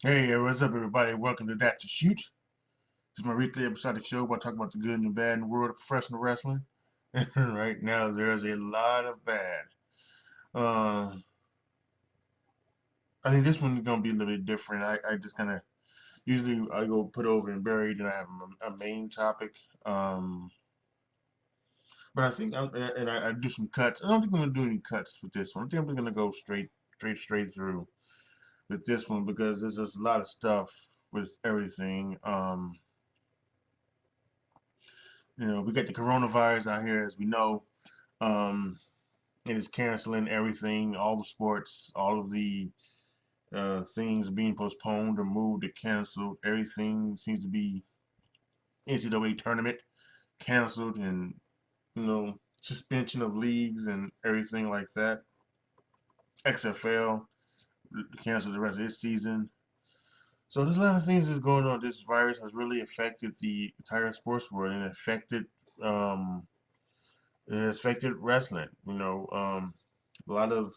Hey, what's up, everybody? Welcome to That's a Shoot. This is my weekly episodic show where I talk about the good and the bad in the world of professional wrestling. And right now, there's a lot of bad. Uh, I think this one's gonna be a little bit different. I just kind of usually I go put over and buried, and I have a main topic. But I think I do some cuts. I don't think I'm gonna do any cuts with this one. I think I'm just gonna go straight through with this one because there's just a lot of stuff with everything. We got the coronavirus out here, as we know. Um, it is canceling everything, all the sports, all of the things being postponed or moved or canceled. Everything seems to be NCAA tournament canceled, and suspension of leagues and everything like that. XFL canceled the rest of this season. So there's a lot of things that's going on. This virus has really affected the entire sports world and um, it has affected wrestling. A lot of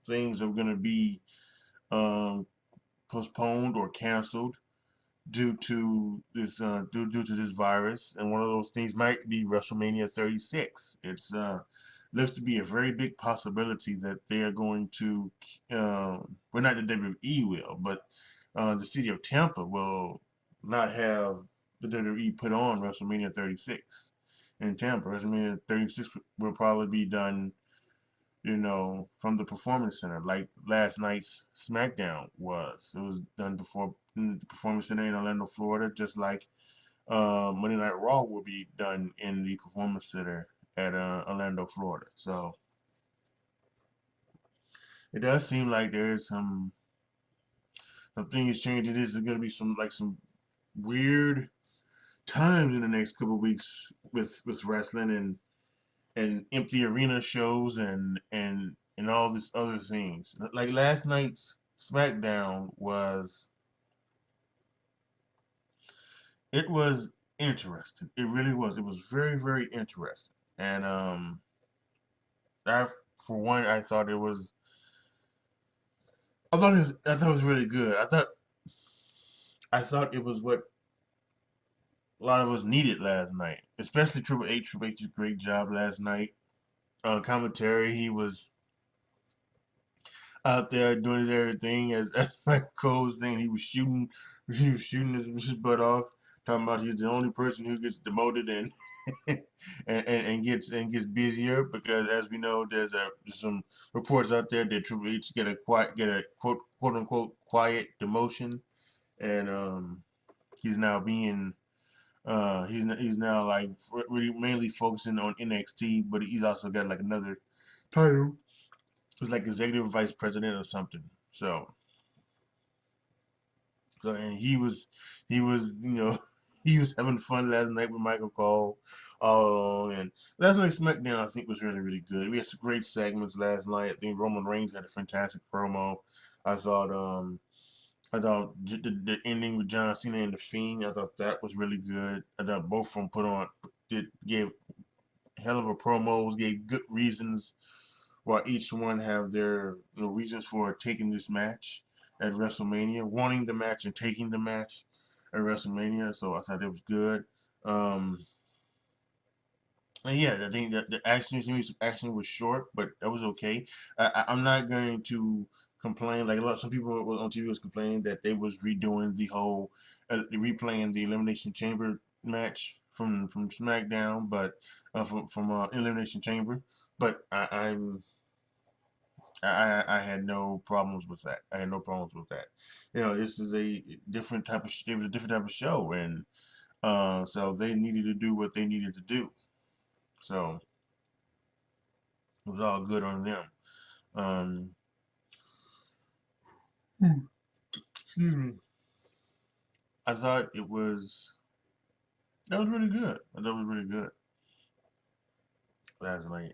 things are going to be um, postponed or canceled due to this virus, and one of those things might be WrestleMania 36. It's looks to be a very big possibility that they are going to, well, not the WWE will, but the city of Tampa will not have the WWE put on WrestleMania 36 in Tampa. WrestleMania 36 will probably be done, from the Performance Center, like last night's SmackDown was. It was done before the Performance Center in Orlando, Florida, just like Monday Night Raw will be done in the Performance Center at Orlando, Florida. So it does seem like there is some things changing. This is going to be some weird times in the next couple of weeks with wrestling and empty arena shows and all these other things. Like last night's SmackDown was interesting. It really was. It was very, very interesting. And I for one I thought it was really good. I thought it was what a lot of us needed last night, especially Triple H. Triple H did a great job last night. Commentary, he was out there doing his everything as Michael Cole was saying. He was shooting his butt off, talking about he's the only person who gets demoted and and gets busier because, as we know, there's some reports out there that Triple H get a quote unquote quiet demotion, and he's now being he's now like really mainly focusing on NXT, but he's also got like another title. It's like executive vice president or something. So and he was he was having fun last night with Michael Cole. And last night's SmackDown I think was really, really good. We had some great segments last night. I think Roman Reigns had a fantastic promo. I thought the ending with John Cena and the Fiend. I thought that was really good. I thought both of them gave hell of a promos, gave good reasons while each one have their reasons for taking this match at WrestleMania, wanting the match and taking the match at WrestleMania. So I thought it was good. Um, and yeah, I think that the action was short, but that was okay. I'm not going to complain like some people on TV was complaining that they was redoing the whole replaying the Elimination Chamber match from SmackDown, but from Elimination Chamber. But I had no problems with that. I had no problems with that. This is a different type of it was a different type of show, and so they needed to do what they needed to do. So it was all good on them. Um, Excuse me. I thought that was really good. I thought it was really good last night.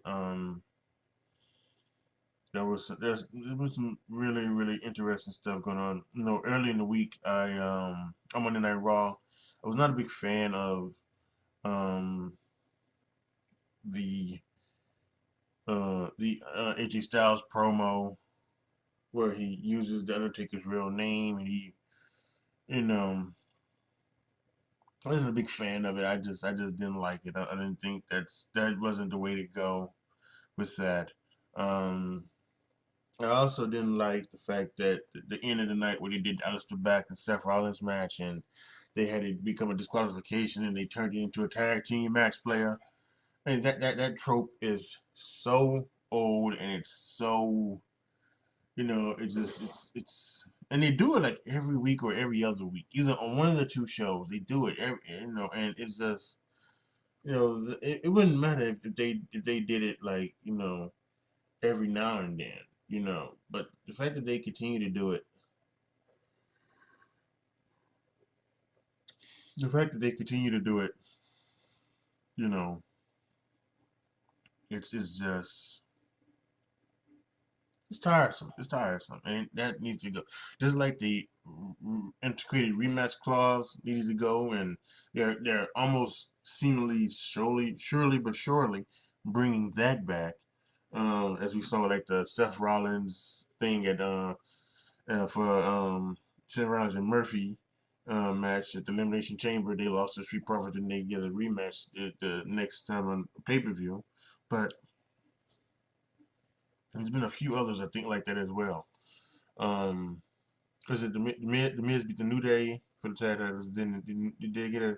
There was some really, really interesting stuff going on. Early in the week, on Monday Night Raw, I was not a big fan of um the AJ Styles promo where he uses the Undertaker's real name, and he, you know, I wasn't a big fan of it. I just didn't like it. I didn't think that wasn't the way to go with that. Um, I also didn't like the fact that the end of the night when they did Aleister Black and Seth Rollins match, and they had it become a disqualification, and they turned it into a tag team match player. And that trope is so old, and it's so, and they do it like every week or every other week, either on one of the two shows. They do it and it's just, it wouldn't matter if they did it like, every now and then, but the fact that they continue to do it, the fact that they continue to do it, you know, it's just, it's tiresome. It's tiresome, and that needs to go. Just like the integrated rematch clause needed to go, and they're almost seemingly surely but surely bringing that back. As we saw, like the Seth Rollins thing at for Seth Rollins and Murphy match at the Elimination Chamber. They lost to Street Profits, and they get a rematch the next time on pay per view. But there's been a few others I think like that as well. Um, Was it the Miz beat the New Day for the tag titles? Did they get a?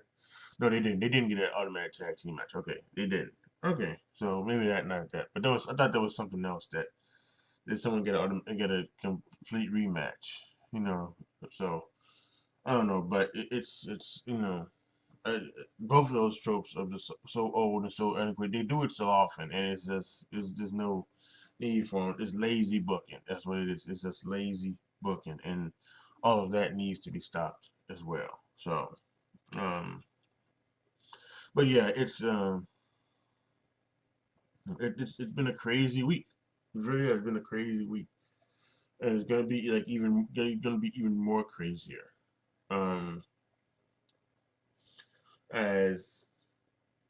No, they didn't. They didn't get an automatic tag team match. Okay, they didn't. Okay, so maybe that not that. But I thought there was something else that did someone get a complete rematch. You know, so I don't know, but it's uh, both of those tropes are just so old and so antiquated. They do it so often, and it's just no need for it. It's lazy booking. That's what it is. It's just lazy booking, and all of that needs to be stopped as well. So, um, but yeah, it's been a crazy week. It really has been a crazy week, and it's gonna be like gonna be even more crazier um, as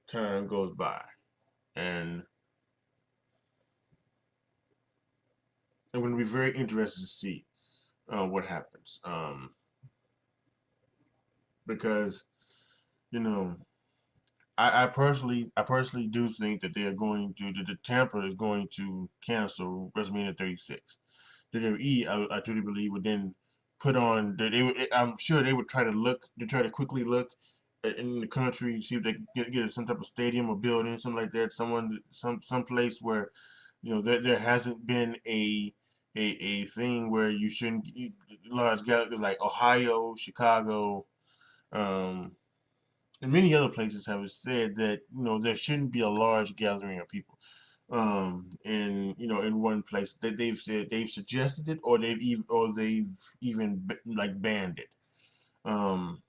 time goes by, and I'm gonna be very interested to see what happens, because you know I personally do think that they are going to the Tampa is going to cancel WrestleMania 36. WWE, I truly believe, would then put on that they would. I'm sure they would try to quickly look in the country, see if they can get some type of stadium or building, something like that, some place where there hasn't been a thing where you shouldn't large gatherings like Ohio, Chicago, um, and many other places have said that there shouldn't be a large gathering of people in one place, that they've suggested it, or they've even like banned it um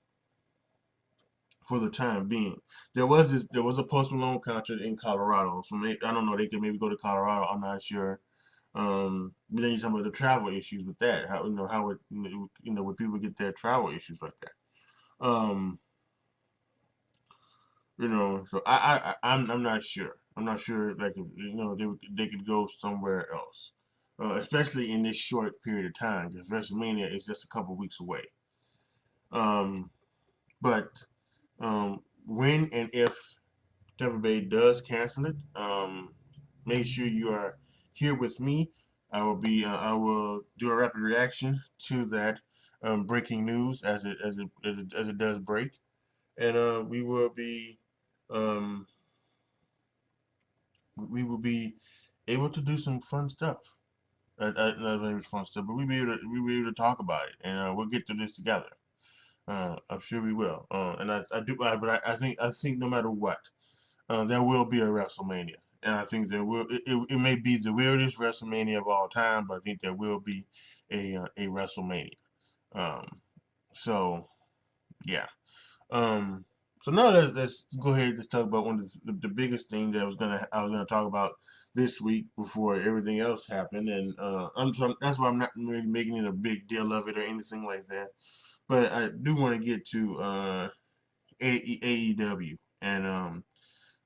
for the time being. There was a Post Malone concert in Colorado, so I don't know, they could maybe go to Colorado, I'm not sure. But then you talk about the travel issues with that, how would would people get their travel issues like that. um so I'm not sure. I'm not sure, like, if, they could go somewhere else, especially in this short period of time, because WrestleMania is just a couple weeks away. Um, but when and if Tampa Bay does cancel it, make sure you are here with me. I will do a rapid reaction to that breaking news as it does break, and um, we will be able to do some fun stuff. Not maybe fun stuff, but we'll be able to talk about it, and we'll get through this together. I'm sure we will. And but I think no matter what, there will be a WrestleMania, and I think there will. It may be the weirdest WrestleMania of all time, but I think there will be a WrestleMania. Um, so yeah. Um, so now let's go ahead and just talk about one of the biggest thing that I was gonna talk about this week before everything else happened, and that's why I'm not really making it a big deal of it or anything like that. But I do want to get to AEW, and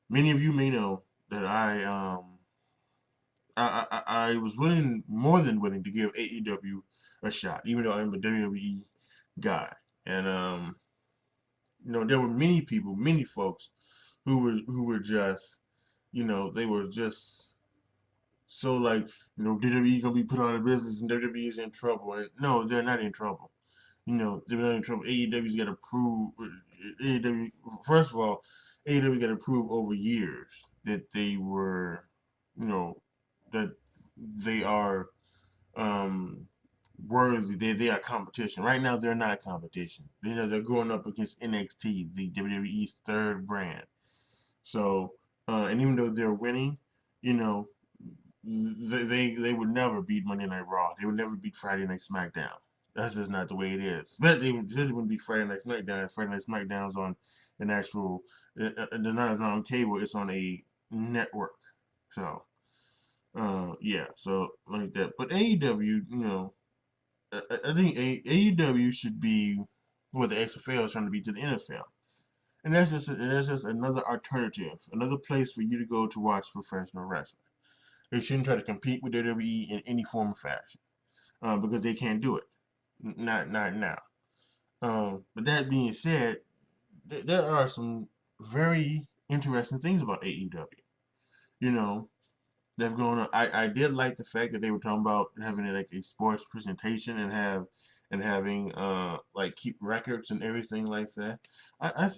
many of you may know that I I was willing, more than willing, to give AEW a shot, even though I'm a WWE guy. And there were many people, many folks who were just, they were just so like, WWE gonna be put out of business and WWE is in trouble. And no, they're not in trouble. They're not in trouble. AEW's got to prove. AEW, first of all, AEW got to prove over years that they were, you know, that they are um, worthy. They are competition. Right now, they're not competition. They're going up against NXT, the WWE's third brand. So, and even though they're winning, you know, they would never beat Monday Night Raw. They would never beat Friday Night SmackDown. That's just not the way it is. But they wouldn't beat Friday Night SmackDown. Friday Night SmackDown's on an actual, they're not on cable. It's on a network. So, yeah. So like that. But AEW, I think AEW should be what the XFL is trying to be to the NFL. And that's just another alternative, another place for you to go to watch professional wrestling. They shouldn't try to compete with WWE in any form or fashion, because they can't do it. Not now. But that being said, there are some very interesting things about AEW. You know, they've gone on. I did like the fact that they were talking about having like a sports presentation and having like keep records and everything like that. I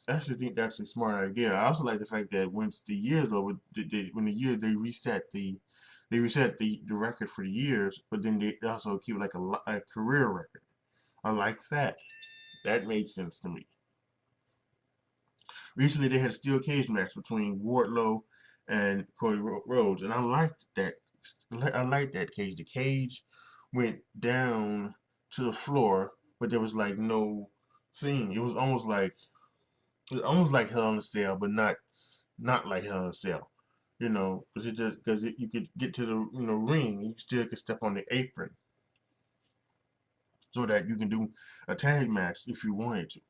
actually think that's a smart idea. I also like the fact that once the year's over, when the year they reset the record for the years, but then they also keep like a career record. I like that. That made sense to me. Recently, they had a steel cage match between Wardlow and Cody Rhodes, and I liked that. I liked that cage. The cage went down to the floor, but there was like no thing. It was almost like Hell in a Cell, but not like Hell in a Cell. Because you could get to the ring, you still could step on the apron, so that you can do a tag match if you wanted to.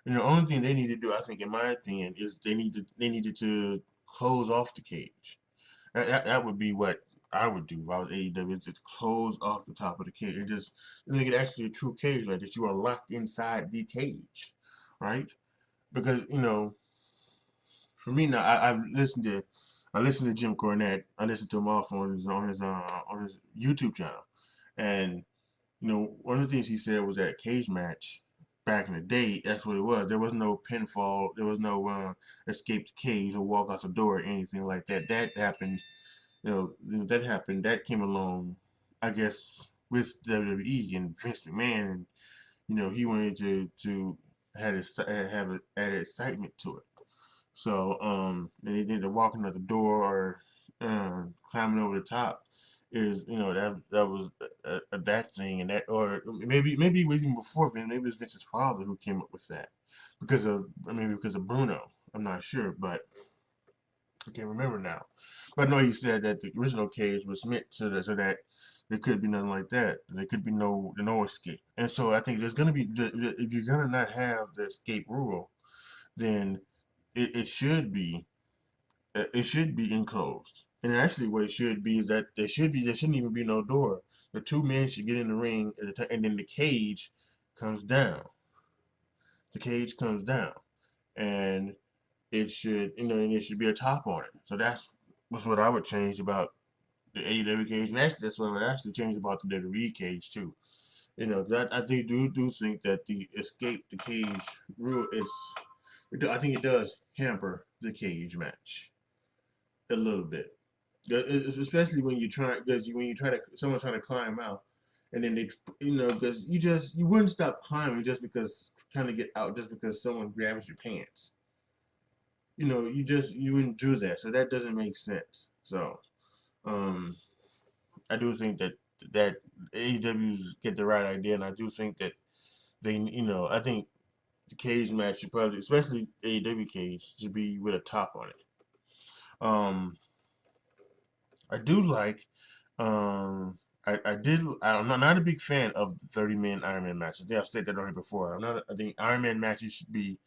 And the only thing they need to do, I think, in my opinion, is they needed to close off the cage. That would be what I would do if I was AEW. Just close off the top of the cage and just make it actually a true cage, like that you are locked inside the cage, right? Because for me now, I listened to Jim Cornette. I listened to him off on his YouTube channel, and one of the things he said was that cage match back in the day, that's what it was. There was no pinfall. There was no escape the cage or walk out the door or anything like that. That happened. That happened. That came along, I guess, with WWE and Vince McMahon, and he wanted to have add excitement to it. So, and they did the walking out the door or climbing over the top is that was that thing, and that, or maybe it was even before Vince. Maybe it was Vince's father who came up with that maybe because of Bruno. I'm not sure, but I can't remember now. But I know he said that the original cage was meant so that there could be nothing like that. There could be no escape. And so I think there's gonna be, if you're gonna not have the escape rule, then it should be enclosed. And actually, what it should be is that there shouldn't even be no door. The two men should get in the ring, and then the cage comes down. The cage comes down, and it should be a top on it. So that's what I would change about the AEW cage, and that's what I would actually change about the WWE cage too. That I think do think that the escape the cage rule I think it does hamper the cage match a little bit. Especially when you try, because when you try to someone trying to climb out, and then because you wouldn't stop climbing just because trying to get out just because someone grabs your pants. You wouldn't do that, so that doesn't make sense. So um I do think that AEW's get the right idea, and I do think that I think the cage match should probably, especially AEW cage, should be with a top on it. um I do like. I'm not a big fan of the 30-minute Iron Man matches. I think I've said that already before. I think Iron Man matches should be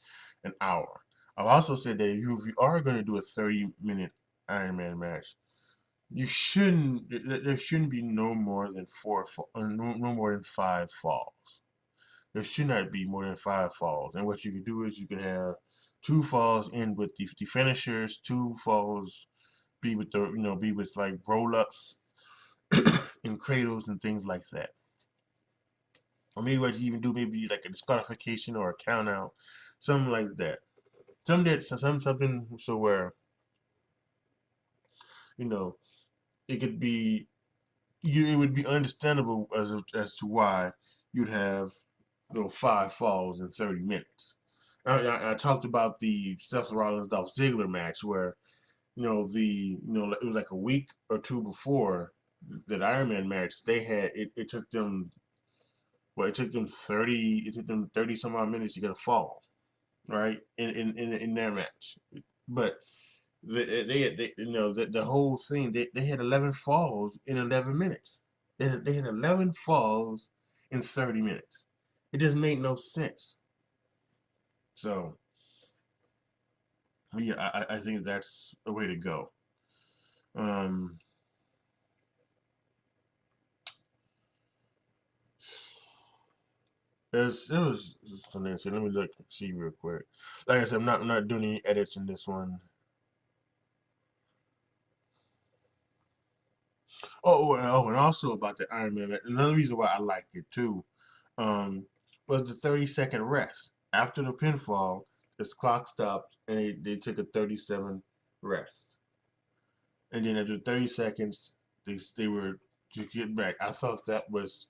an hour. I've also said that if you are going to do a 30-minute Iron Man match, you shouldn't. There shouldn't be no more than no more than 5 falls. There should not be more than 5 falls. And what you can do is you can have 2 falls in with the finishers, 2 falls be with the be with like roll ups and cradles and things like that. Or maybe what you even do, maybe like a disqualification or a count out, something like that. Something so where you know it could be it would be understandable as to why you'd have 5 falls in 30 minutes. I talked about the Seth Rollins Dolph Ziggler match where it was like a week or two before that Iron Man match. They had it took them it took them 30 some odd minutes to get a fall, right, in their match. But the whole thing, they had 11 falls in 11 minutes. They had 11 falls in 30 minutes. It just made no sense. So yeah, I think that's a way to go. Um, it was something. Let me look see real quick. Like I said, I'm not doing any edits in this one. And also about the Iron Man. Another reason why I liked it too, um, was the 30-second rest after the pinfall. This clock stopped and they took a 37 rest, and then after 30 seconds, they were to get back. I thought that was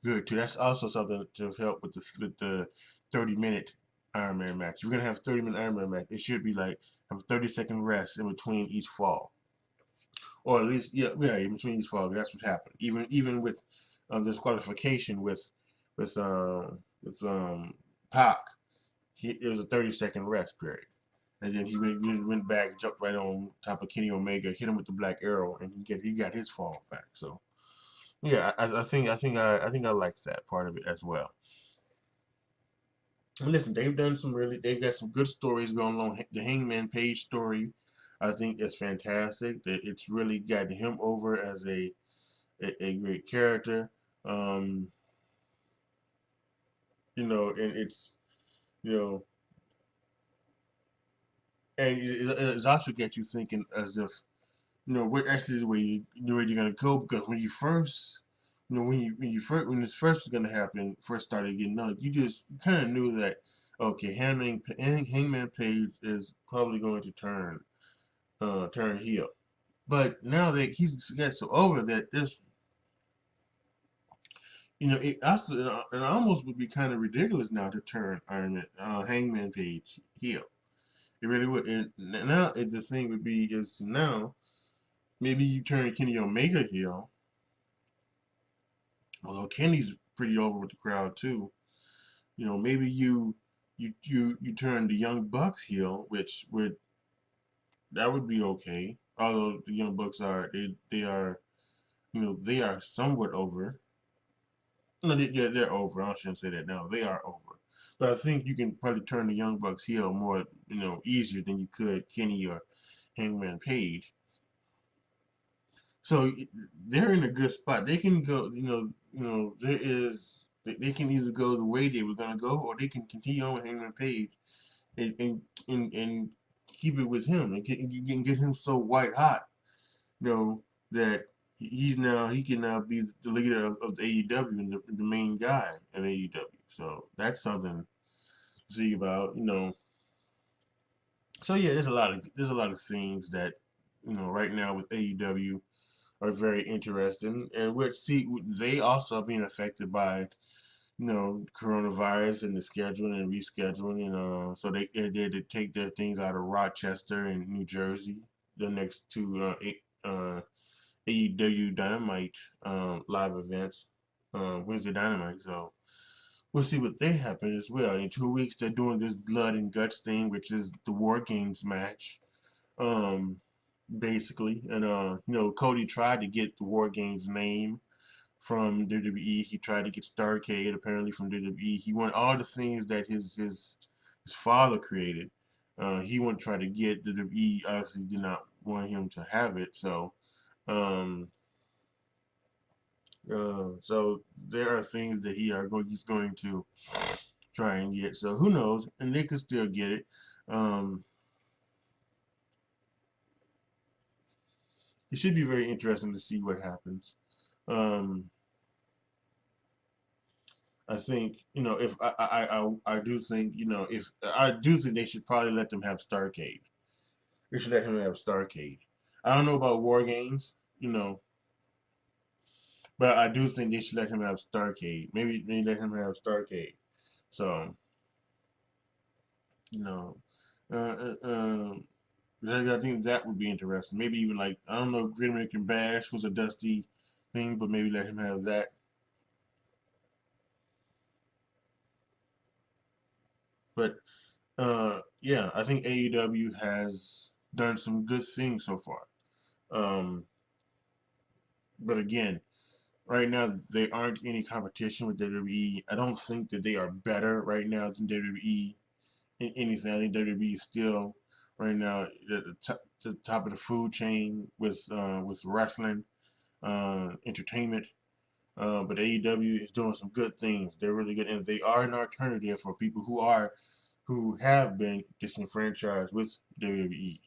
good too. That's also something to help with the 30-minute Iron Man match. If you're gonna have 30-minute Iron Man match, it should be like have a 30-second rest in between each fall, or at least yeah in between each fall. That's what happened. Even with this qualification with Pac, it was a 30-second rest period. And then he went back, jumped right on top of Kenny Omega, hit him with the Black Arrow, and he got his fall back. So yeah, I think I like that part of it as well. And listen, they've got some good stories going on. The Hangman Page story, I think, is fantastic. It's really gotten him over as a great character. Um, and it's you know, and it's also got you thinking as if what actually the way you're gonna go, because when you first when this first was gonna happen, first started getting on, you kind of knew that okay, Hangman Page is probably going to turn heel. But now that he's got so over that this it almost would be kind of ridiculous now to turn Hangman Page heel. It really would. And now the thing would be is now maybe you turn Kenny Omega heel. Although Kenny's pretty over with the crowd too. Maybe you turn the Young Bucks heel, which would be okay. Although the Young Bucks they are they are somewhat over. No, they're over. I shouldn't say that now. They are over. But I think you can probably turn the Young Bucks heel more easier than you could Kenny or Hangman Page. So they're in a good spot. They can go. They can either go the way they were gonna go, or they can continue on with Hangman Page and keep it with him and get him so white hot, that he can now be the leader of the AEW and the main guy of AEW. So that's something to see about. So yeah, there's a lot of things that right now with AEW are very interesting, and they also are being affected by coronavirus and the scheduling and rescheduling, and so they had to take their things out of Rochester and New Jersey, the next two AEW Dynamite live events, Wednesday Dynamite. So we'll see what they happen as well. In 2 weeks, they're doing this Blood and Guts thing, which is the War Games match. Um, Basically, and Cody tried to get the War Games name from WWE. He tried to get Starrcade apparently from WWE. He wanted all the things that his father created. He wanted to try to get the WWE. Obviously, did not want him to have it. So Um, so there are things that he's going to try and get. So who knows? And they could still get it. Um, it should be very interesting to see what happens. Um, I think if I do think if I do think they should probably let them have Starcade. They should let him have Starcade. I don't know about War Games, but I do think they should let him have Starcade. Maybe let him have Starcade. So you know, uh, uh, um, I think that would be interesting. Maybe even like I don't know, Great American Bash was a Dusty thing, but maybe let him have that. But yeah, I think AEW has done some good things so far. Um, but again, right now they aren't any competition with WWE. I don't think that they are better right now than WWE in anything. I think WWE is still right now the top of the food chain with wrestling, entertainment. But AEW is doing some good things. They're really good, and they are an alternative for people who have been disenfranchised with WWE.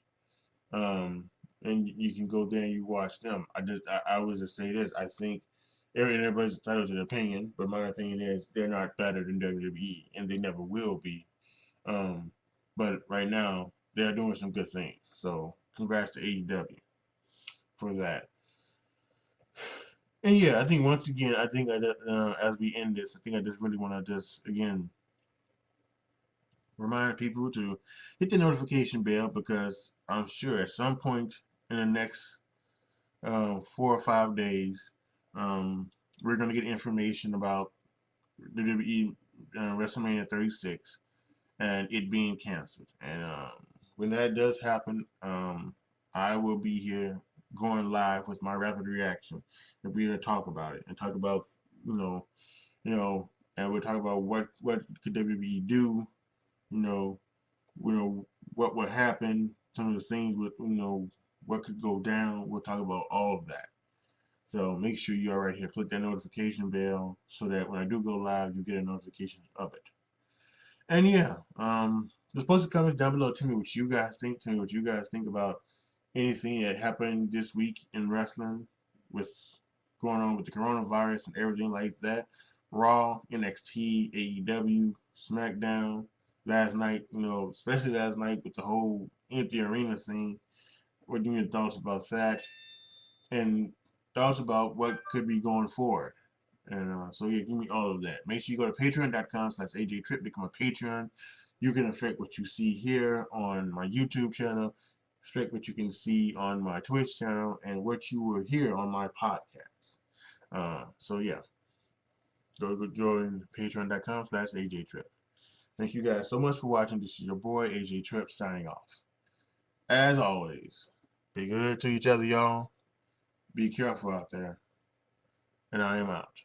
Um, and you can go there and you watch them. I would just say this. I think everybody's entitled to their opinion, but my opinion is they're not better than WWE, and they never will be. Um, but right now they're doing some good things. So congrats to AEW for that. And yeah, I think once again, I think as we end this, I think I just really want to just again remind people to hit the notification bell because I'm sure at some point in the next 4 or 5 days, um, we're going to get information about WWE WrestleMania 36 and it being canceled. And when that does happen, I will be here going live with my rapid reaction and we're going to talk about it and talk about you know you know and we'll talk about what could WWE do, you know what would happen, some of the things with what could go down. We'll talk about all of that. So make sure you're right here. Click that notification bell so that when I do go live, you get a notification of it. And yeah, just post the comments down below. Tell me what you guys think. Tell me what you guys think about anything that happened this week in wrestling with going on with the coronavirus and everything like that. Raw, NXT, AEW, SmackDown. Last night, especially last night with the whole empty arena thing. What are your thoughts about that? And thoughts about what could be going forward. And so yeah, give me all of that. Make sure you go to patreon.com/AJTrip, become a Patreon. You can affect what you see here on my YouTube channel, affect what you can see on my Twitch channel, and what you will hear on my podcast. So yeah, go join patreon.com/AJTrip. Thank you guys so much for watching. This is your boy AJ Trip signing off. As always, be good to each other, y'all. Be careful out there. And I am out.